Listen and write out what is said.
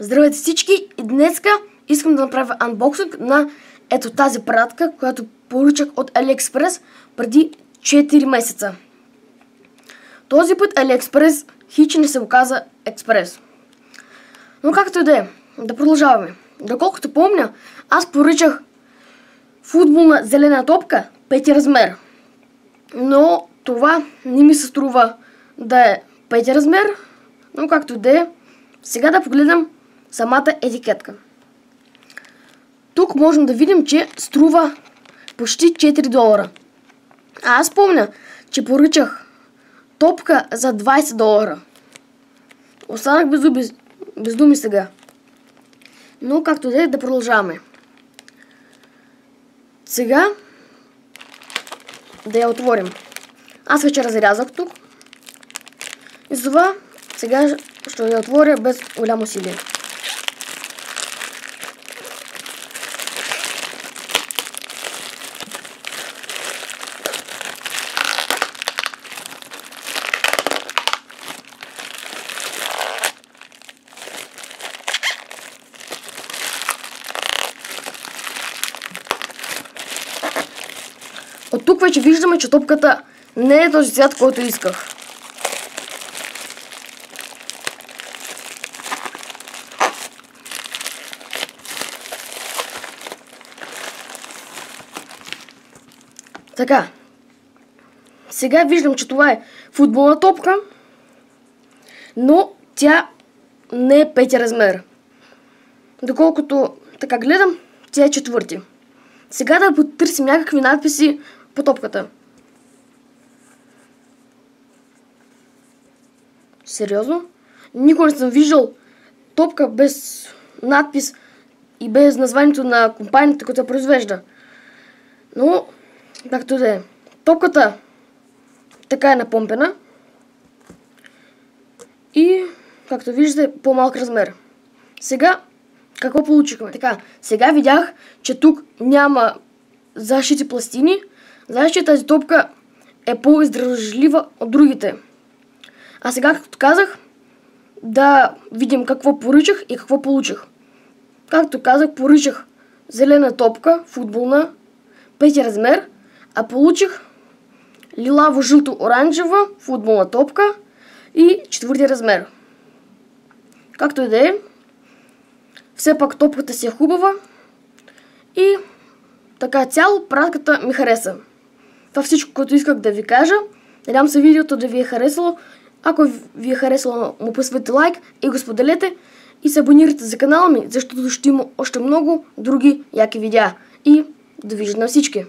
Здравейте всички и днеска искам да направя анбоксинг на ето тази пратка, която поръчах от AliExpress преди 4 месеца. Този път AliExpress хич не се оказа експрес. Но както и да е, да продължаваме. Доколкото помня, аз поръчах футболна зелена топка 5 размер. Но това не ми се струва да е 5 размер, но както и да е, сега да погледам самата етикетка. Тук можем да видим, че струва почти $4. А аз помня, че поръчах топка за $20. Останах без думи сега. Но както да е, да продължаваме. Сега да я отворим. Аз вече разрязах тук. И за това сега ще я отворя без голямо усилие. От тук вече виждаме, че топката не е този цвят, който исках. Така. Сега виждам, че това е футболна топка, но тя не е 5 размер. Доколкото така гледам, тя е 4. Сега да потърсим някакви надписи по топката. Сериозно? Никога не съм виждал топка без надпис и без названието на компанията, която я произвежда. Но, както да е. Топката така е напомпена. И, както виждате, по-малък размер. Сега, какво получихме? Така, сега видях, че тук няма защити пластини. Значи, че тази топка е по-издръжлива от другите. А сега, както казах, да видим какво поръчах и какво получих. Както казах, поръчах зелена топка, футболна, 5 размер, а получих лилаво-жълто-оранжева футболна топка и 4 размер. Както и да е, все пак топката си е хубава и така цяло пратката ми хареса. Това всичко, което исках да ви кажа. Надявам се видеото да ви е харесало. Ако ви е харесало, му пуснете лайк и го споделете и се абонирайте за канала ми, защото ще има още много други яки видеа. И довиждане на всички!